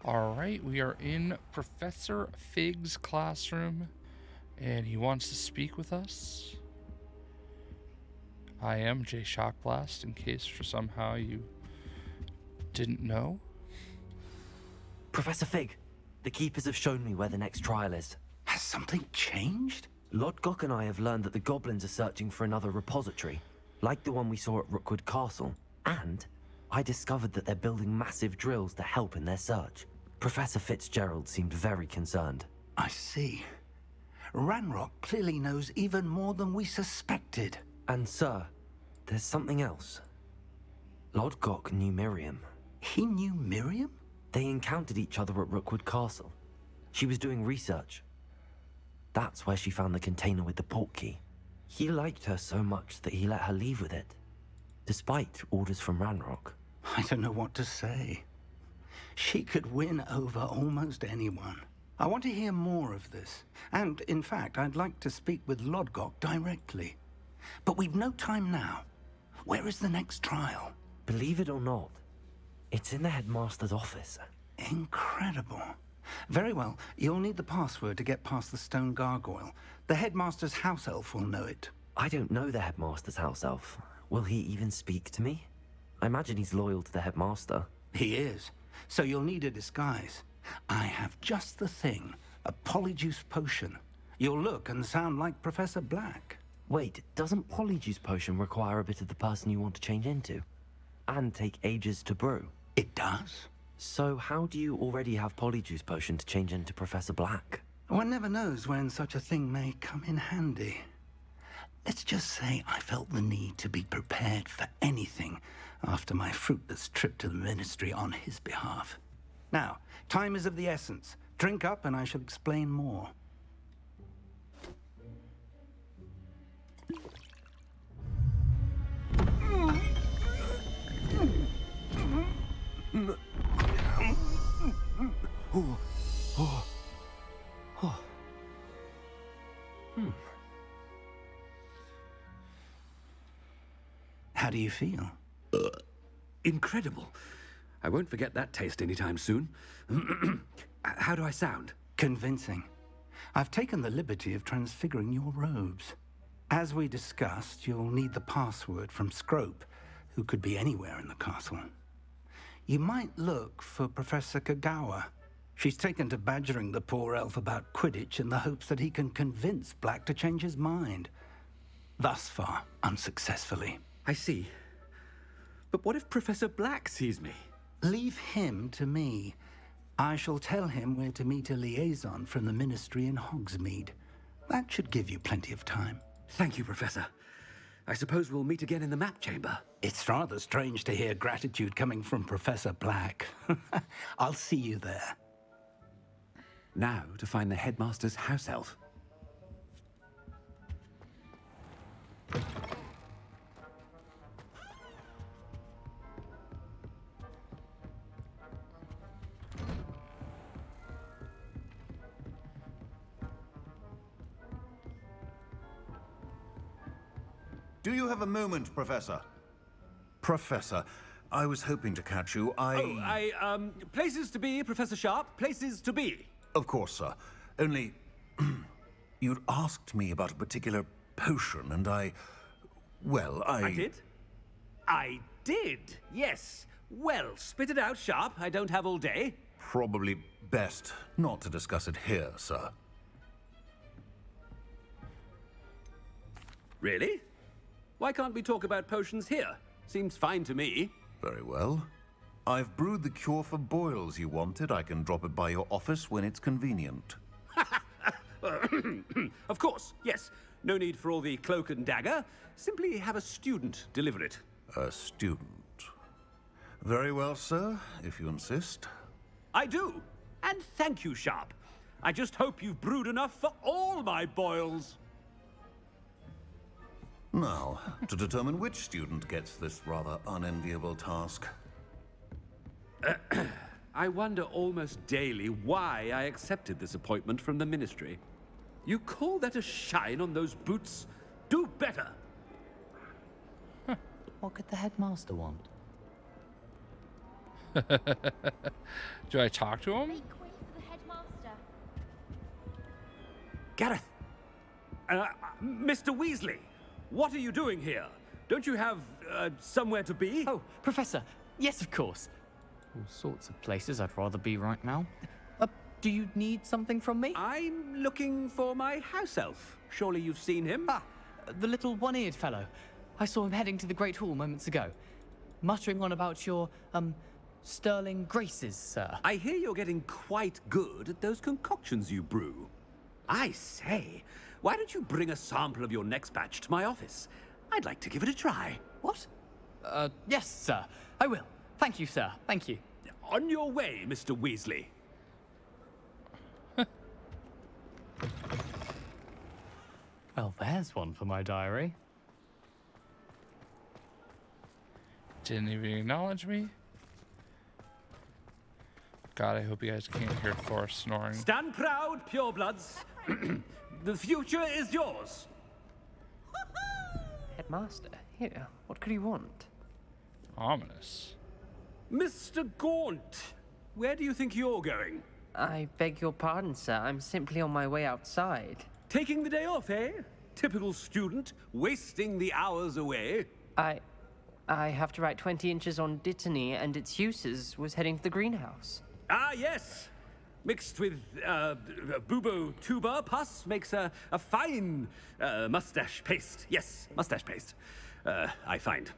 Alright, we are in Professor Fig's classroom, and he wants to speak with us. I am JayShockblast, in case for somehow you didn't know. Professor Fig, the Keepers have shown me where the next trial is. Has something changed? Lodgok and I have learned that the goblins are searching for another repository, like the one we saw at Rookwood Castle. And I discovered that they're building massive drills to help in their search. Professor Fitzgerald seemed very concerned. I see. Ranrock clearly knows even more than we suspected. And sir, there's something else. Lodgok knew Miriam. He knew Miriam? They encountered each other at Rookwood Castle. She was doing research. That's where she found the container with the portkey. He liked her so much that he let her leave with it, despite orders from Ranrock. I don't know what to say. She could win over almost anyone. I want to hear more of this. And, in fact, I'd like to speak with Lodgok directly. But we've no time now. Where is the next trial? Believe it or not, it's in the Headmaster's office. Incredible. Very well. You'll need the password to get past the stone gargoyle. The Headmaster's house elf will know it. I don't know the Headmaster's house elf. Will he even speak to me? I imagine he's loyal to the Headmaster. He is. So you'll need a disguise. I have just the thing. A Polyjuice potion. You'll look and sound like Professor Black. Wait, doesn't Polyjuice potion require a bit of the person you want to change into? And take ages to brew? It does. So how do you already have Polyjuice potion to change into Professor Black? One never knows when such a thing may come in handy. Let's just say I felt the need to be prepared for anything after my fruitless trip to the Ministry on his behalf. Now, time is of the essence. Drink up and I shall explain more. How do you feel? Incredible. I won't forget that taste anytime soon. How do I sound? Convincing. I've taken the liberty of transfiguring your robes. As we discussed, you'll need the password from Scrope, who could be anywhere in the castle. You might look for Professor Kagawa. She's taken to badgering the poor elf about Quidditch in the hopes that he can convince Black to change his mind. Thus far, unsuccessfully. I see. But what if Professor Black sees me? Leave him to me. I shall tell him where to meet a liaison from the Ministry in Hogsmeade. That should give you plenty of time. Thank you, Professor. I suppose we'll meet again in the map chamber. It's rather strange to hear gratitude coming from Professor Black. I'll see you there. Now to find the Headmaster's house elf. Do you have a moment, Professor? Professor, I was hoping to catch you. Places to be, Professor Sharp. Places to be. Of course, sir. Only, you'd asked me about a particular potion, and I did? I did, yes. Well, spit it out, Sharp. I don't have all day. Probably best not to discuss it here, sir. Really? Why can't we talk about potions here? Seems fine to me. Very well. I've brewed the cure for boils you wanted. I can drop it by your office when it's convenient. Of course, yes. No need for all the cloak and dagger. Simply have a student deliver it. A student. Very well, sir, if you insist. I do. And thank you, Sharp. I just hope you've brewed enough for all my boils. Now, to determine which student gets this rather unenviable task. I wonder almost daily why I accepted this appointment from the Ministry. You call that a shine on those boots? Do better! What could the Headmaster want? Do I talk to him? Make way for the headmaster. Gareth! Mr. Weasley, what are you doing here? Don't you have somewhere to be? Oh, Professor. Yes, of course. All sorts of places I'd rather be right now. Do you need something from me? I'm looking for my house elf. Surely you've seen him? Ah, the little one-eared fellow. I saw him heading to the Great Hall moments ago, muttering on about your, sterling graces, sir. I hear you're getting quite good at those concoctions you brew. I say, why don't you bring a sample of your next batch to my office? I'd like to give it a try. What? Yes, sir. I will. Thank you, sir. Thank you. On your way, Mr. Weasley. Well, there's one for my diary. Didn't even acknowledge me. God, I hope you guys can't hear Thor snoring. Stand proud, purebloods. The future is yours. Headmaster, here, what could you want? Ominous. Mr. Gaunt, where do you think you're going? I beg your pardon, sir. I'm simply on my way outside. Taking the day off, eh? Typical student, wasting the hours away. I have to write 20 inches on Dittany and its uses. Was heading to the greenhouse. Ah, yes. Mixed with bubo tuber pus makes a fine mustache paste. Yes, mustache paste. I find.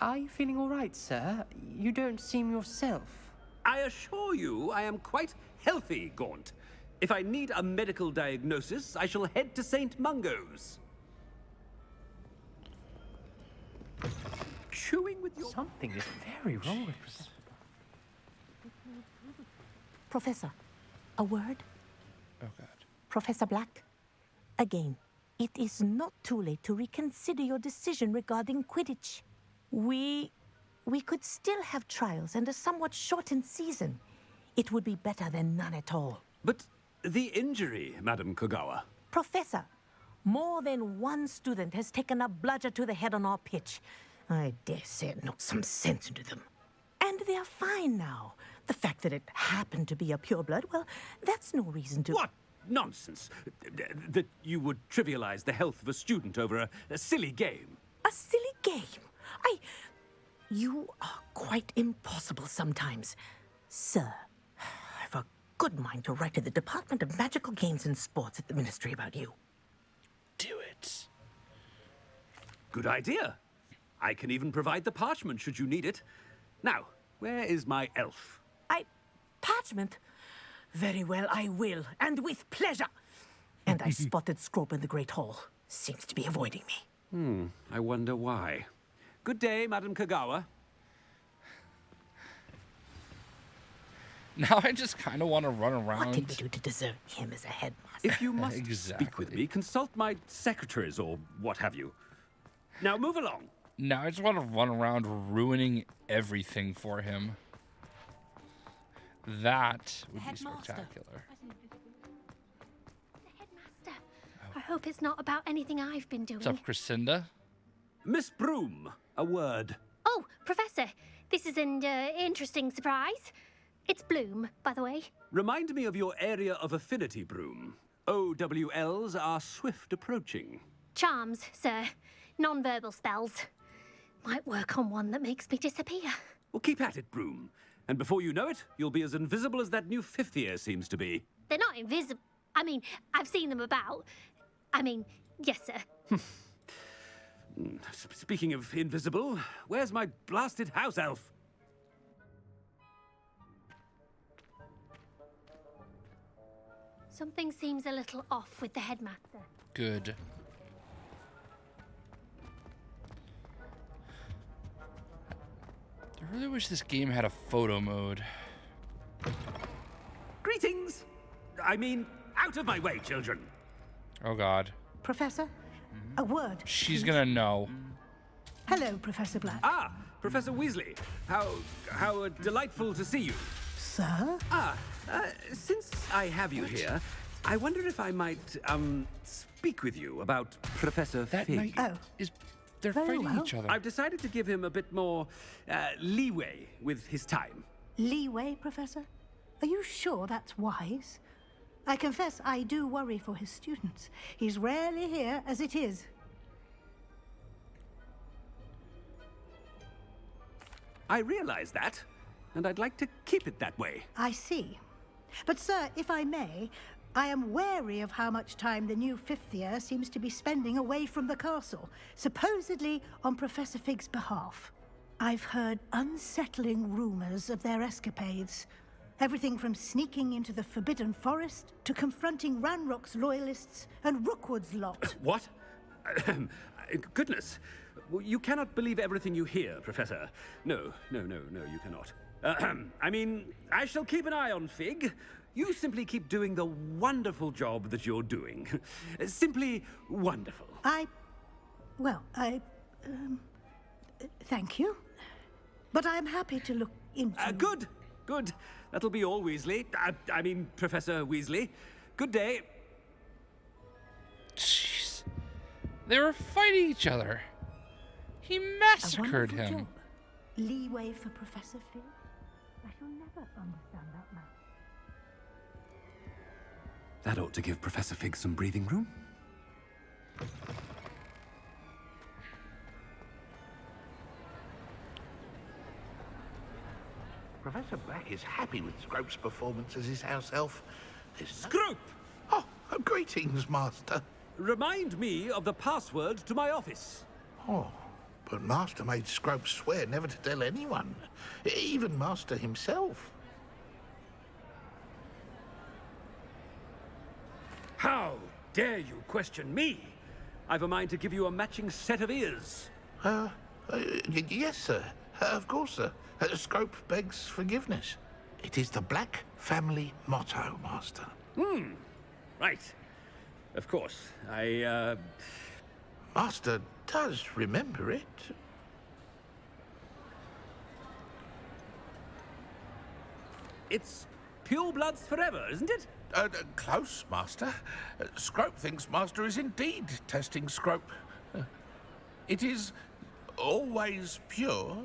Are you feeling all right, sir? You don't seem yourself. I assure you I am quite healthy, Gaunt. If I need a medical diagnosis, I shall head to St. Mungo's. Chewing with your... Something is very wrong with Professor. Professor, a word? Oh, God. Professor Black? Again, it is not too late to reconsider your decision regarding Quidditch. We could still have trials and a somewhat shortened season. It would be better than none at all. But the injury, Madam Kogawa. Professor, more than one student has taken a bludger to the head on our pitch. I dare say it knocked some sense into them. And they're fine now. The fact that it happened to be a pureblood, well, that's no reason to... What nonsense! That you would trivialize the health of a student over a silly game. A silly game? You are quite impossible sometimes. Sir, I've a good mind to write to the Department of Magical Games and Sports at the Ministry about you. Do it. Good idea. I can even provide the parchment should you need it. Now, where is my elf? Parchment? Very well, I will, and with pleasure. And I spotted Scrope in the Great Hall. Seems to be avoiding me. I wonder why. Good day, Madam Kogawa. Now I just kind of want to run What around. did we do to deserve him as a headmaster? If you must speak with me, consult my secretaries or what have you. Now move along. Now I just want to run around ruining everything for him. That would be Headmaster. spectacular. The headmaster. I hope it's not about anything I've been doing. What's up, Crescinda? Miss Broom, a word. Oh, Professor, this is an interesting surprise. It's Bloom, by the way. Remind me of your area of affinity, Broom. OWLs are swift approaching. Charms, sir. Non-verbal spells. Might work on one that makes me disappear. Well, keep at it, Broom. And before you know it, you'll be as invisible as that new fifth year seems to be. They're not invisible. I mean, I've seen them about. Yes, sir. Speaking of invisible, where's my blasted house elf? Something seems a little off with the headmaster. Good. I really wish this game had a photo mode. Greetings! I mean, out of my way, children. Oh, God. Professor, a word. She's gonna know. Hello, Professor Black. Ah, Professor Weasley. How delightful to see you. Sir? Since I have you here, I wonder if I might, speak with you about Professor That Fig. knight Oh. is They're Very fighting well. each other. I've decided to give him a bit more leeway with his time. Leeway, Professor? Are you sure that's wise? I confess I do worry for his students. He's rarely here as it is. I realize that, and I'd like to keep it that way. I see. But, sir, if I may, I am wary of how much time the new fifth year seems to be spending away from the castle, supposedly on Professor Fig's behalf. I've heard unsettling rumors of their escapades. Everything from sneaking into the Forbidden Forest to confronting Ranrock's loyalists and Rookwood's lot. What? Goodness. You cannot believe everything you hear, Professor. No, you cannot. I mean, I shall keep an eye on Fig. You simply keep doing the wonderful job that you're doing. Simply wonderful. Thank you. But I'm happy to look into... Good. That'll be all, Weasley. I mean, Professor Weasley. Good day. Jeez. They were fighting each other. He massacred him. Job. Leeway for Professor Fig? I shall never understand that man. That ought to give Professor Fig some breathing room. Professor Black is happy with Scrope's performance as his house elf. Scrope! Oh, greetings, Master. Remind me of the password to my office. Oh, but Master made Scrope swear never to tell anyone, even Master himself. How dare you question me? I've a mind to give you a matching set of ears. Yes, sir. Of course, sir. Scrope begs forgiveness. It is the Black family motto, Master. Right. Of course. Master does remember it. It's pure bloods forever, isn't it? Close, Master. Scrope thinks Master is indeed testing Scrope. It is always pure.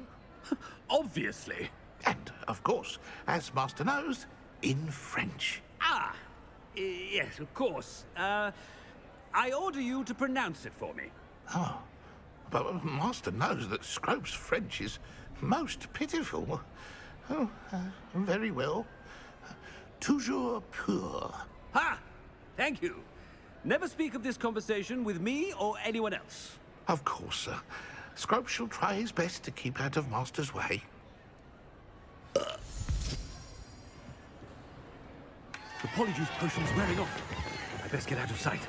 Obviously. And, of course, as Master knows, in French. Yes, of course. I order you to pronounce it for me. Oh, but Master knows that Scrope's French is most pitiful. Oh, very well. Toujours pur. Ha! Thank you. Never speak of this conversation with me or anyone else. Of course, sir. Scrope shall try his best to keep out of Master's way. The Polyjuice potion's wearing off. I best get out of sight.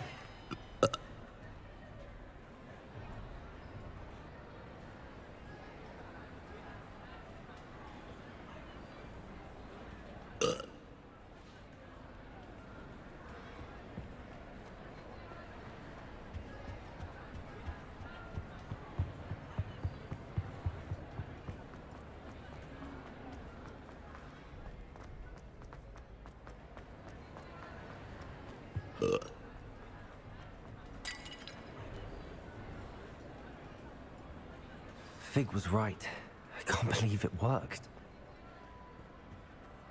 Fig was right. I can't believe it worked.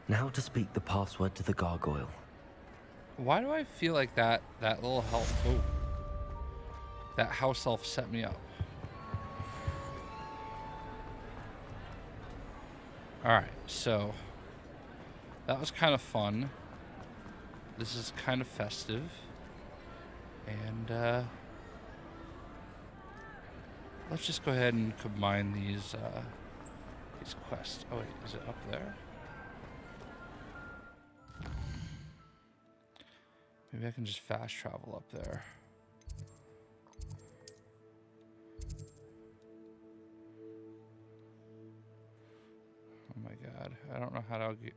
Now to speak the password to the gargoyle. Why do I feel like that little that house elf set me up? Alright, so that was kind of fun. This is kind of festive. And let's just go ahead and combine these quests. Oh wait, is it up there? Maybe I can just fast travel up there. Oh my god, I don't know how to get...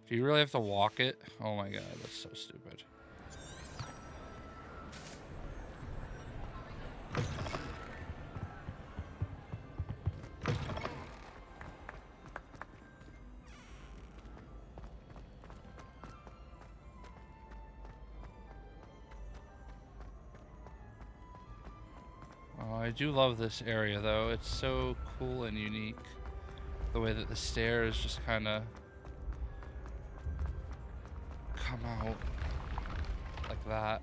Do you really have to walk it? Oh my god, that's so stupid. I do love this area though. It's so cool and unique. The way that the stairs just kind of come out like that.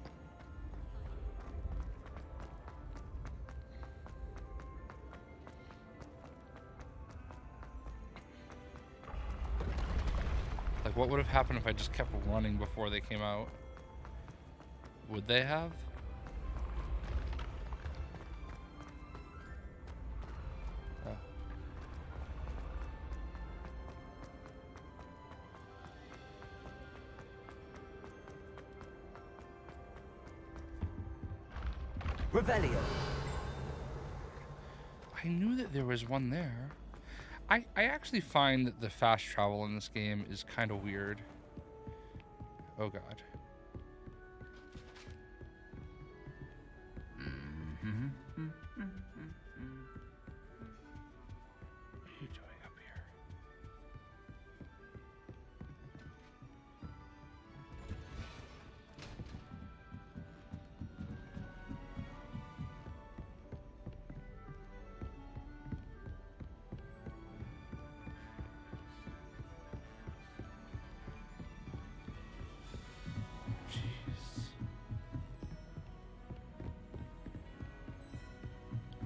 Like, what would have happened if I just kept running before they came out? Would they have? Oh. Revelio. I knew that there was one there. I actually find that the fast travel in this game is kind of weird. Oh god. What are you doing up here?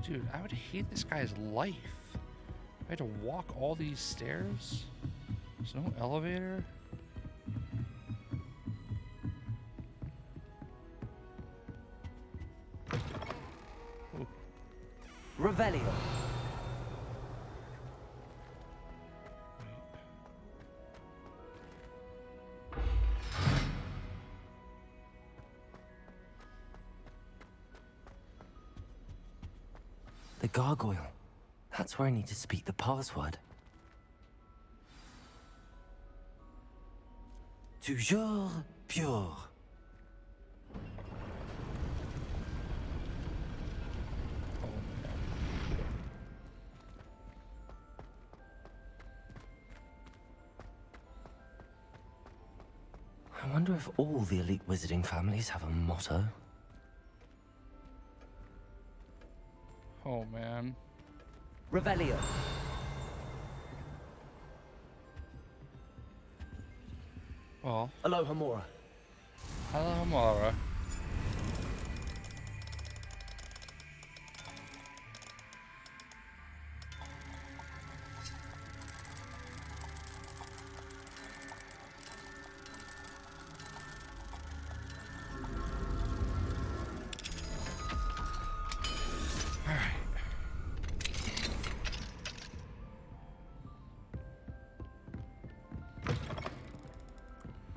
Dude, I would hate this guy's life. I had to walk all these stairs. There's no elevator. Ooh. Revelio. The gargoyle. That's where I need to speak the password. Toujours pure. I wonder if all the elite wizarding families have a motto. Oh man. Revelio. Well. Aloha Mora. Hello, Mara.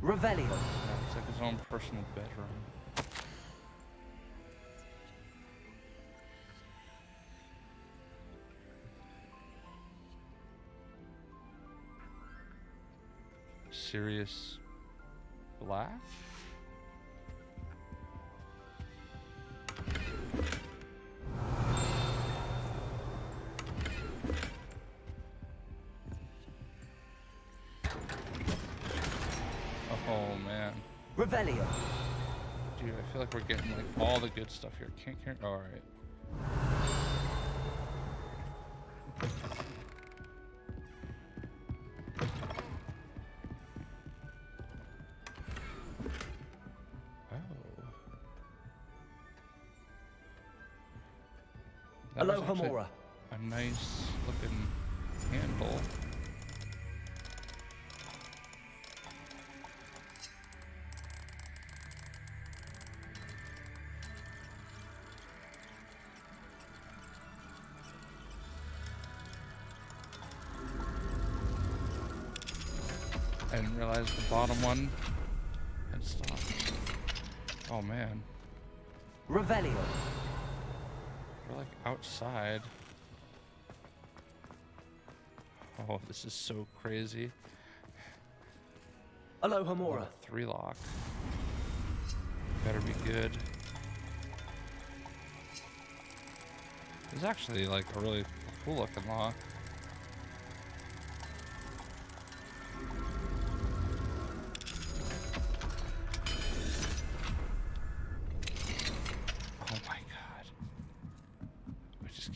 Revelio. Yeah, it's like his own personal bedroom. Sirius Black? Oh man. Revelio. Dude, I feel like we're getting like all the good stuff here. Can't carry. All right. That was Aloha actually Mora. a nice looking handle. I didn't realize the bottom one had stopped. Oh man. Revelio. We're like outside. Oh, this is so crazy. Aloha Mora. 3 lock. Better be good. It's actually like a really cool looking lock.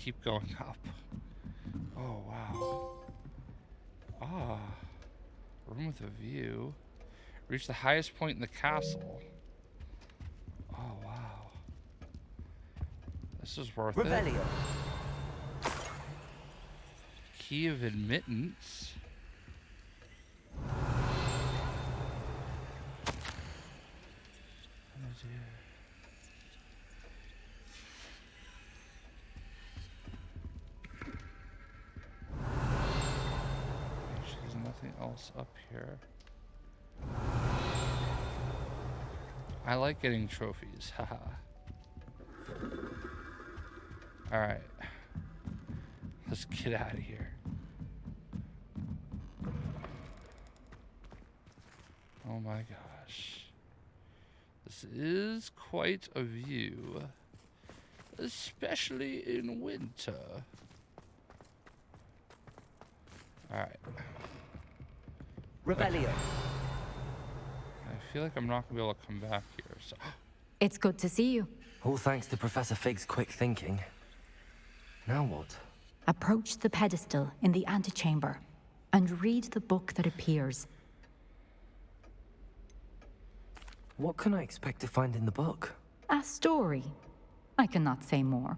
keep going up. Oh, wow. Ah. Room with a view. Reach the highest point in the castle. Oh, wow. This is worth it. Key of admittance. There's nothing else up here. I like getting trophies, haha. Alright. Let's get out of here. Oh my gosh. This is quite a view. Especially in winter. Alright. Revelio. I feel like I'm not gonna be able to come back here, so. It's good to see you. All thanks to Professor Fig's quick thinking. Now what? Approach the pedestal in the antechamber and read the book that appears. What can I expect to find in the book? A story. I cannot say more.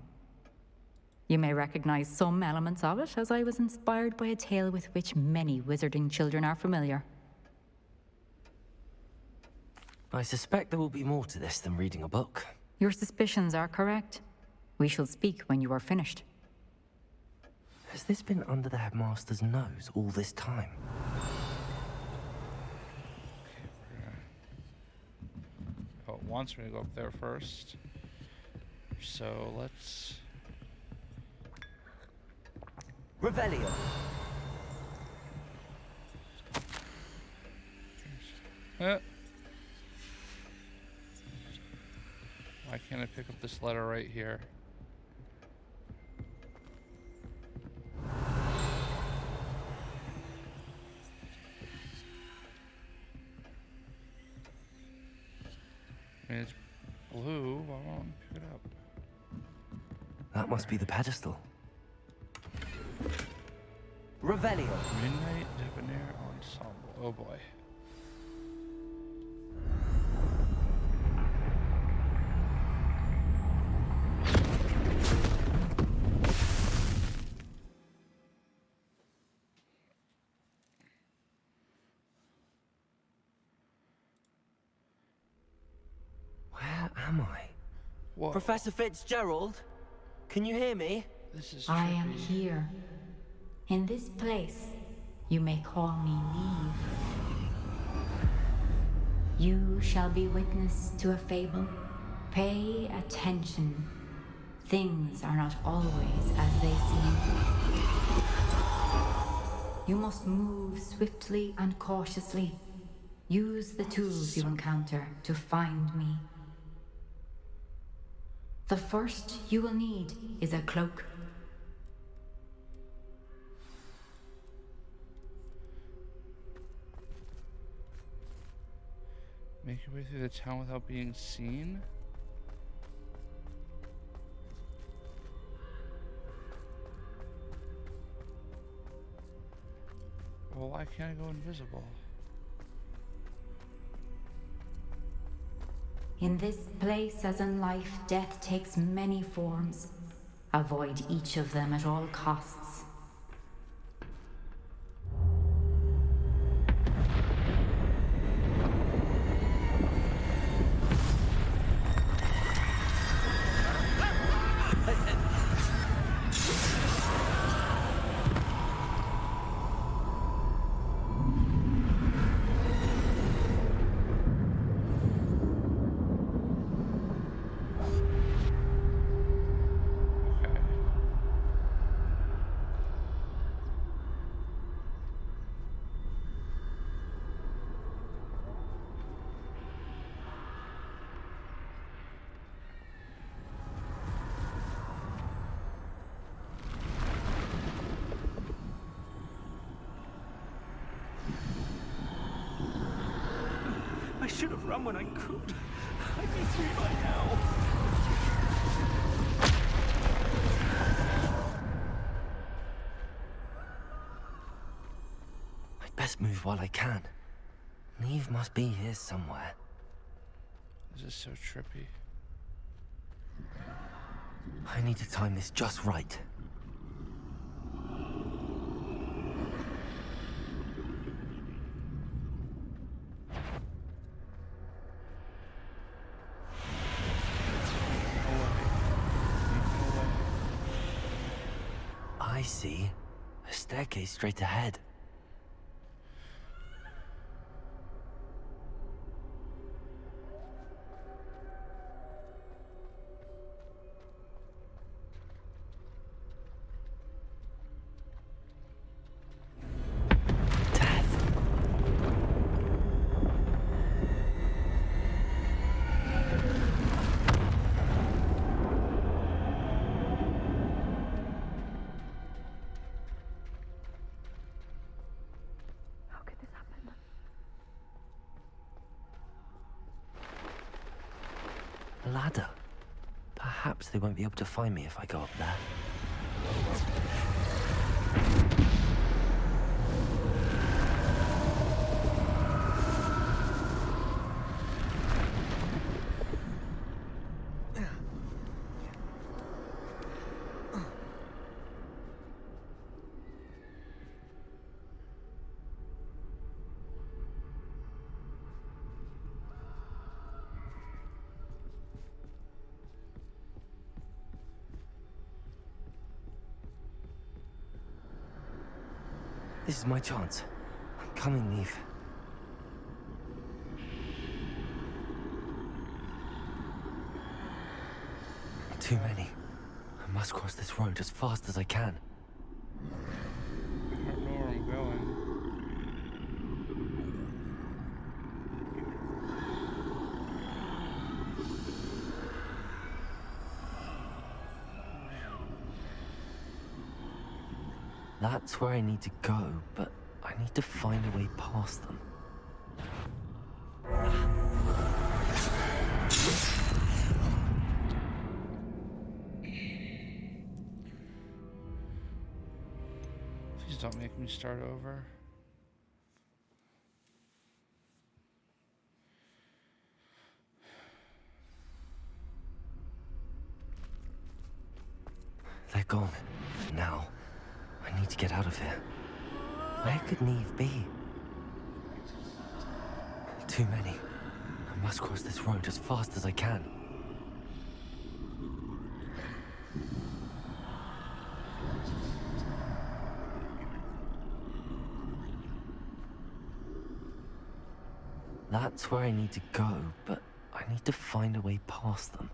You may recognize some elements of it, as I was inspired by a tale with which many wizarding children are familiar. I suspect there will be more to this than reading a book. Your suspicions are correct. We shall speak when you are finished. Has this been under the Headmaster's nose all this time? Oh, it wants me to go up there first. So let's... Revelio. Why can't I pick up this letter right here? I mean, it's blue. Why won't I pick it up? That must be the pedestal. Revelio. Midnight Debonair Ensemble. Oh boy. Where am I? Whoa. Professor Fitzgerald, can you hear me? This is I am trippy. here. In this place, you may call me Niamh. You shall be witness to a fable. Pay attention. Things are not always as they seem. You must move swiftly and cautiously. Use the tools you encounter to find me. The first you will need is a cloak. Make your way through the town without being seen? Well, why can't I go invisible? In this place, as in life, death takes many forms. Avoid each of them at all costs. I should have run when I could. I'd be free by now. must move while I can. Niamh must be here somewhere. This is so trippy. I need to time this just right. I see a staircase straight ahead. Ladder. Perhaps they won't be able to find me if I go up there. This is my chance. I'm coming, Niamh. Too many. I must cross this road as fast as I can. I don't know where I'm going. That's where I need to go, but I need to find a way past them. Please don't make me start over. They're gone. For now. I need to get out of here. Where could Niamh be? Too many. I must cross this road as fast as I can. That's where I need to go, but I need to find a way past them.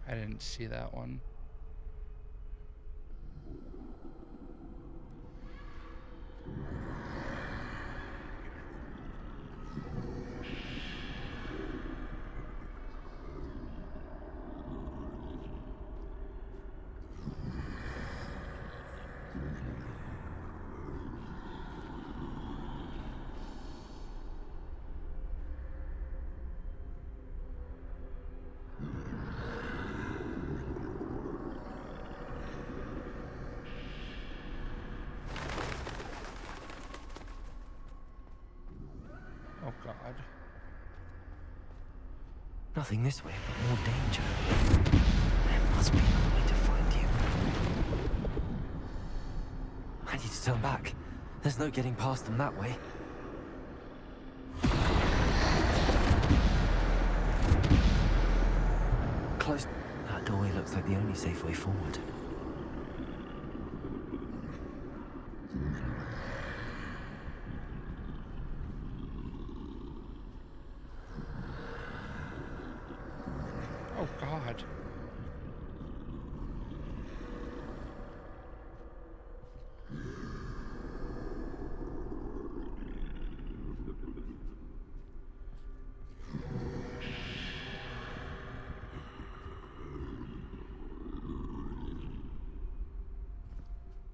I didn't see that one. Oh God. Nothing this way, but more danger. There must be another way to find you. I need to turn back. There's no getting past them that way. Close. That doorway looks like the only safe way forward. Oh God.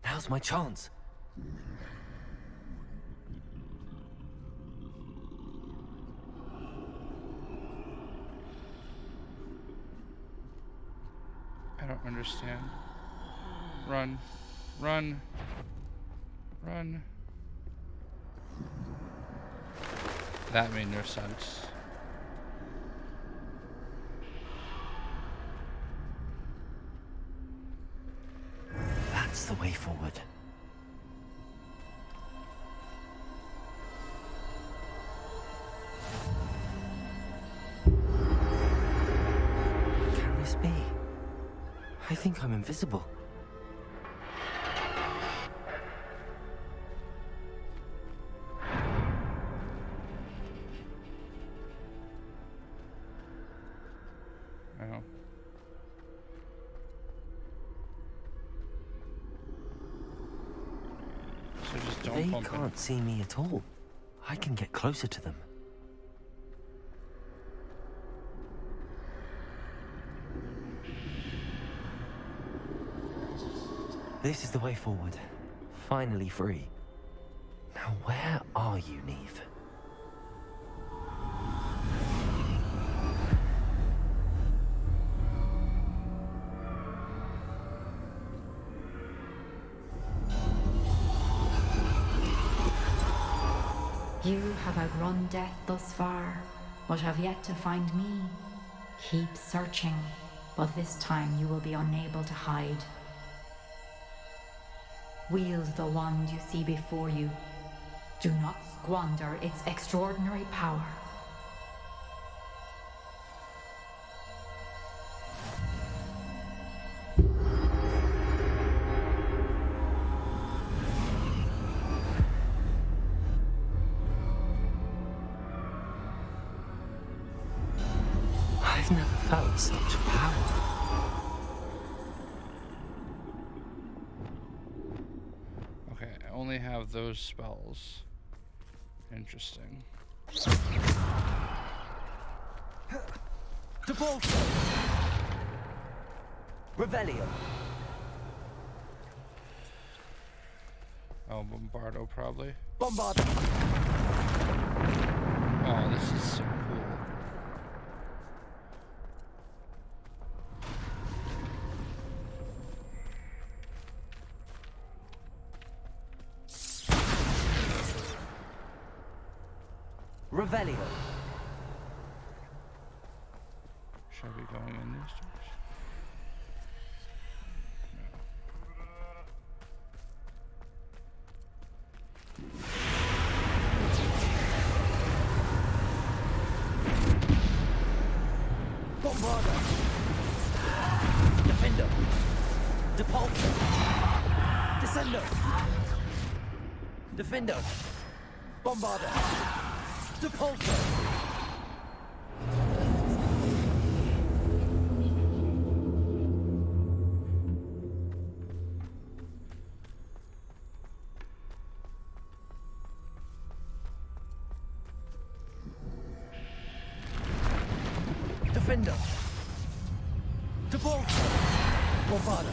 Now's my chance. I don't understand. Run. Run. Run. That made no sense. That's the way forward. Can this be? I think I'm invisible. Oh. So just don't They bump can't see me at all. I can get closer to them. This is the way forward. Finally free. Now where are you, Niamh? You have outrun death thus far, but have yet to find me. Keep searching, but this time you will be unable to hide. Wield the wand you see before you. Do not squander its extraordinary power. I've never felt such power. Okay, I only have those spells. Interesting. Debolso! Revelio! Oh, Bombardo probably. Bombardo! Oh, this is so cool. Revelio! Should I be going in these doors? Bombardo! Defendo! Depulso! Descendo! Defendo! Bombardo! Depulso! Defendo! Depulso! Bombardo!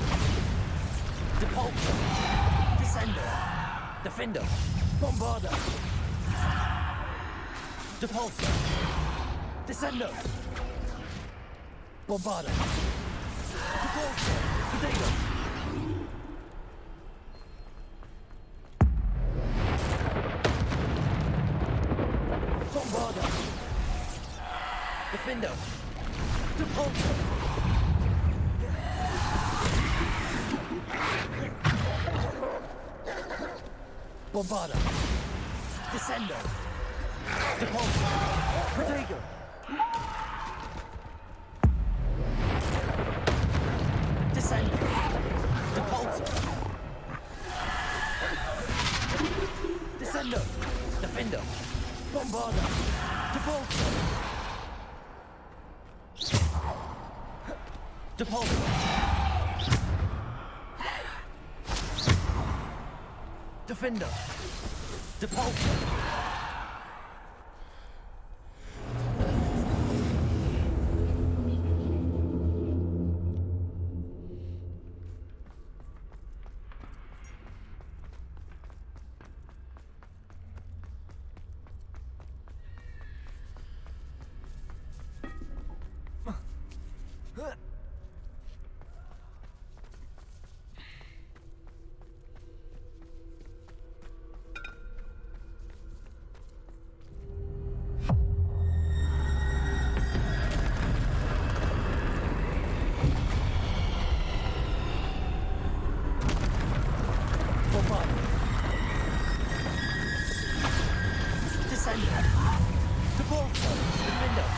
Depulso! Descendo! Defendo! Bombardo! Depulso! Descendo! Bombardo! Depulso! Potato! Bombardo! Defendo! Depulso! Bombardo! Descendo! Depulso! Protego! Descendo! Depulso! Descendo! Defendo! Bombardo! Depulso! Depulso! Defender! Depulso! Descender. Depulso. Defender.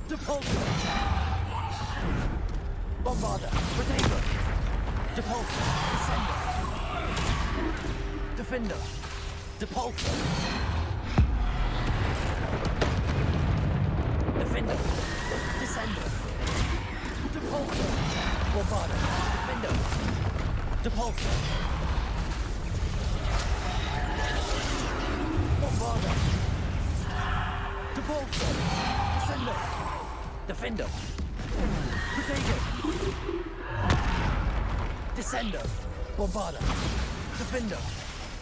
Depulso. Bombarder. Protego. Depulso. Descender. Defender. Depulso. Defender. Descender. Depulso. Bombarder. Defender. Depulso. Bombarder. Depulso. Descender. Defender. Protego. Descender. Bombarder. Defender.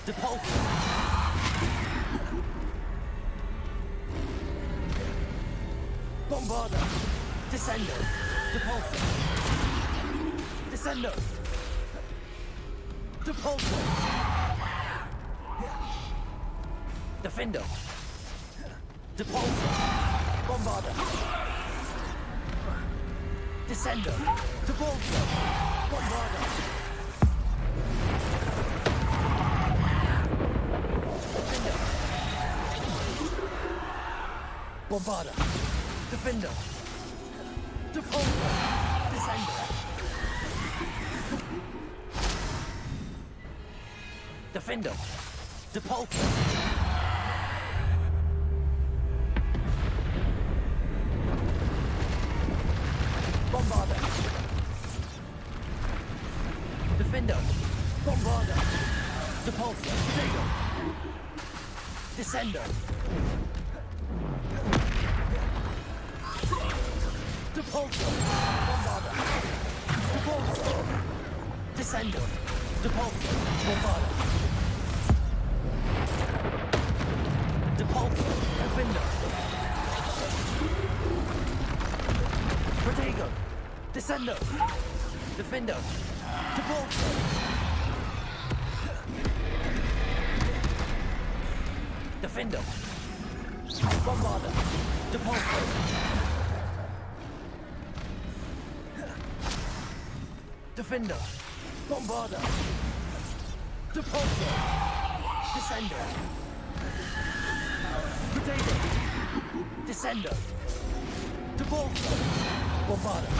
Depulso. Bombarder. Descender. Depulso. Descender. Depulso. Defender. Depulso. Bombarder. Descender. Depulso. Bombarder. Defender. Bombarder. Defender. Depulso. Descender. Defender. Depulso. Bombarder. Defender. Bombarder. Depulso. Protego. Descender. Depulso. Bombarder. Depulso. Descender. Depulso. Bombarder. Depulso. Defender. Protego. Descender. Defender. Depulso. Defender. Bombarder. Depulso. Defender. Bombarder. Depulso. Descender. Protego. Descender. Depulso. Bombarder.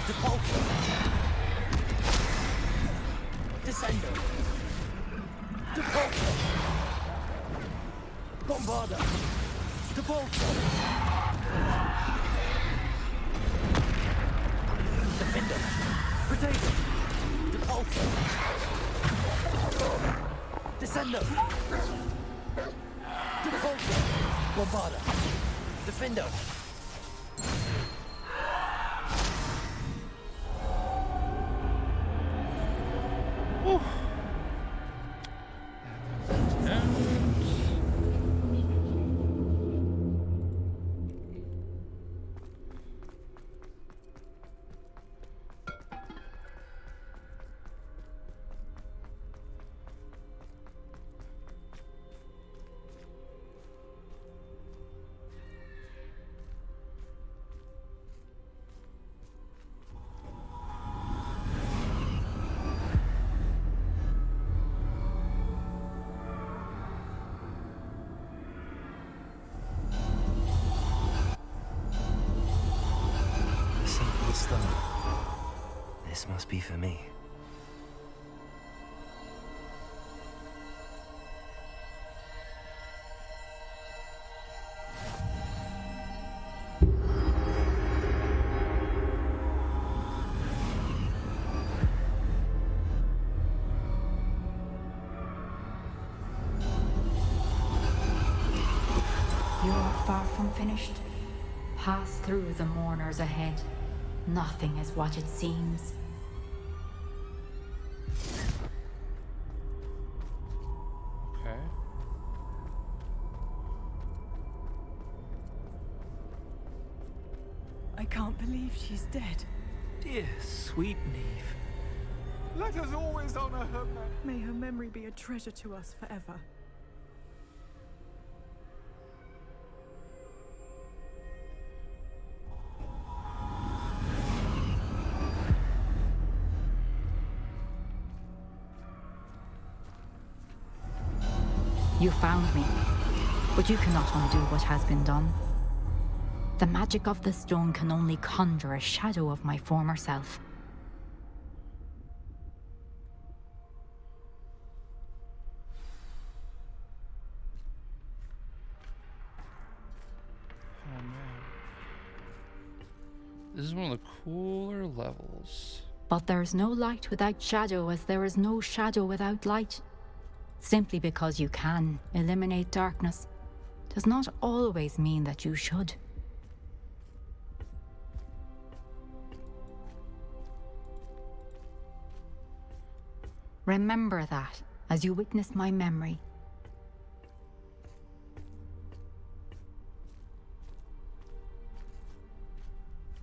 Depulso. Descender. Depulso. Bombarder. Depulso. Defender. Protego. Depulso. Descender. Depulso. Bombarder. Defender. This must be for me. You're far from finished. Pass through the mourners ahead. Nothing is what it seems. Okay. I can't believe she's dead. Dear, sweet Niamh. Let us always honor her memory. May her memory be a treasure to us forever. You found me, but you cannot undo what has been done. The magic of the stone can only conjure a shadow of my former self. Oh man. This is one of the cooler levels. But there is no light without shadow, as there is no shadow without light. Simply because you can eliminate darkness does not always mean that you should. Remember that as you witness my memory.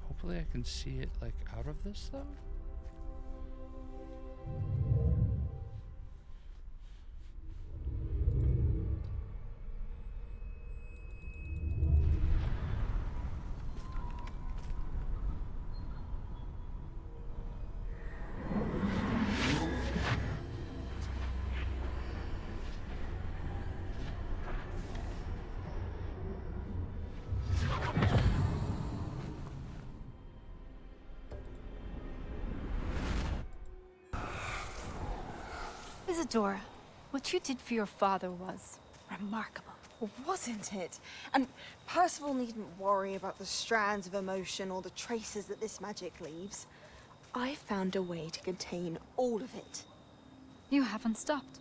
Hopefully I can see it like out of this though. Isadora, what you did for your father was remarkable. Well, wasn't it? And Percival needn't worry about the strands of emotion or the traces that this magic leaves. I found a way to contain all of it. You haven't stopped.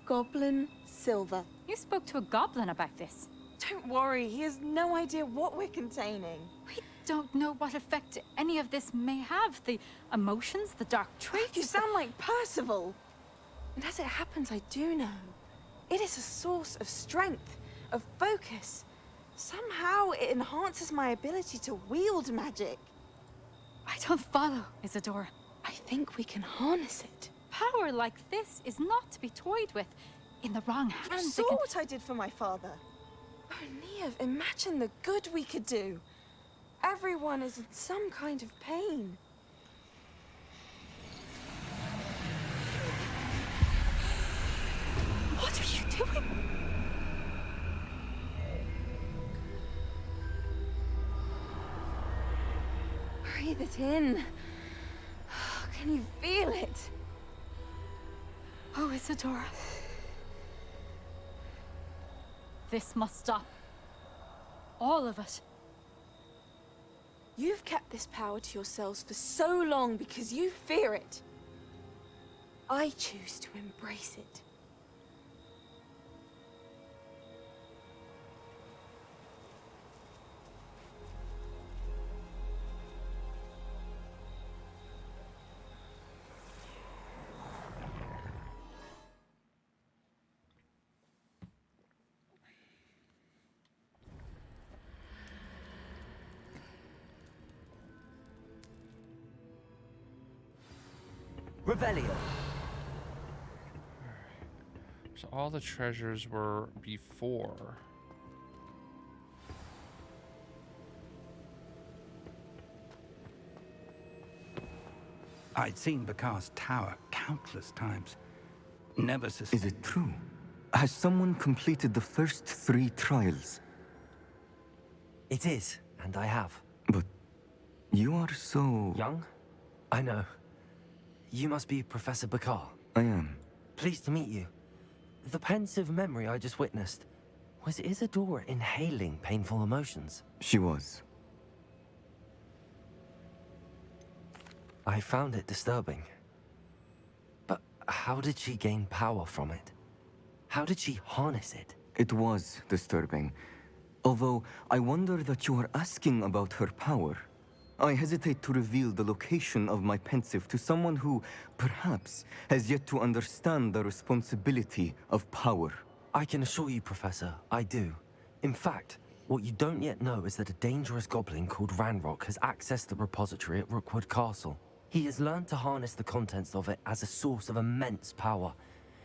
Goblin Silver. You spoke to a goblin about this. Don't worry, he has no idea what we're containing. We don't know what effect any of this may have. The emotions, the dark traits. You sound like Percival. And as it happens, I do know. It is a source of strength, of focus. Somehow it enhances my ability to wield magic. I don't follow, Isadora. I think we can harness it. Power like this is not to be toyed with. In the wrong hands, You saw what I did for my father. Oh, Niamh, imagine the good we could do. Everyone is in some kind of pain. What are you doing? Breathe it in. Can you feel it? Oh, Isadora. This must stop. All of it. You've kept this power to yourselves for so long because you fear it. I choose to embrace it. Revelio. So all the treasures were before. I'd seen Bakar's tower countless times. Never Is it true? Has someone completed the first 3 trials? It is, and I have. But you are so... Young? I know. You must be Professor Bakar. I am. Pleased to meet you. The pensive memory I just witnessed, was Isadora inhaling painful emotions? She was. I found it disturbing. But how did she gain power from it? How did she harness it? It was disturbing. Although, I wonder that you are asking about her power. I hesitate to reveal the location of my pensive to someone who, perhaps, has yet to understand the responsibility of power. I can assure you, Professor, I do. In fact, what you don't yet know is that a dangerous goblin called Ranrock has accessed the repository at Rookwood Castle. He has learned to harness the contents of it as a source of immense power.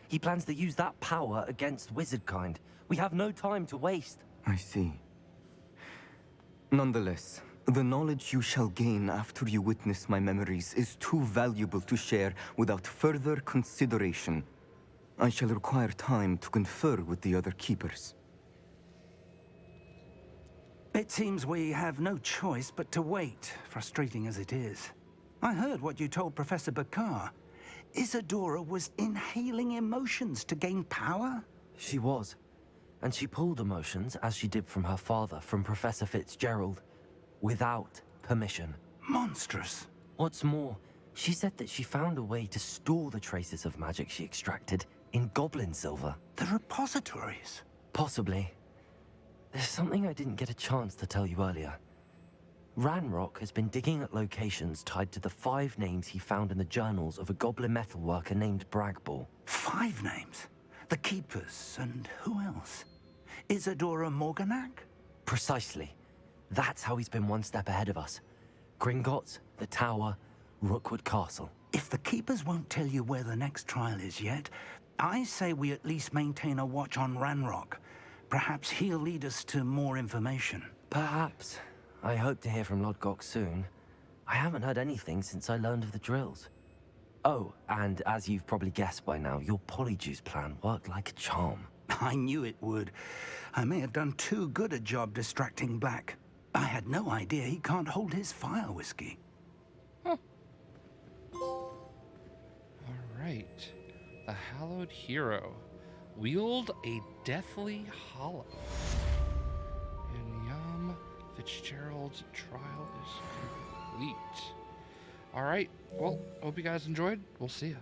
He plans to use that power against wizardkind. We have no time to waste. I see. Nonetheless, the knowledge you shall gain after you witness my memories is too valuable to share without further consideration. I shall require time to confer with the other keepers. It seems we have no choice but to wait, frustrating as it is. I heard what you told Professor Bakar. Isadora was inhaling emotions to gain power? She was. And she pulled emotions, as she did from her father, from Professor Fitzgerald, without permission. Monstrous. What's more, she said that she found a way to store the traces of magic she extracted in goblin silver. The repositories? Possibly. There's something I didn't get a chance to tell you earlier. Ranrock has been digging at locations tied to the 5 names he found in the journals of a goblin metalworker named Bragball. 5 names? The Keepers, and who else? Isadora Morganac? Precisely. That's how he's been one step ahead of us. Gringotts, the Tower, Rookwood Castle. If the Keepers won't tell you where the next trial is yet, I say we at least maintain a watch on Ranrock. Perhaps he'll lead us to more information. Perhaps. I hope to hear from Lodgok soon. I haven't heard anything since I learned of the drills. Oh, and as you've probably guessed by now, your Polyjuice plan worked like a charm. I knew it would. I may have done too good a job distracting Black. I had no idea he can't hold his fire whiskey. All right. The Hallowed Hero. Wield a deathly hollow. And Niahm Fitzgerald's trial is complete. All right. Well, hope you guys enjoyed. We'll see ya.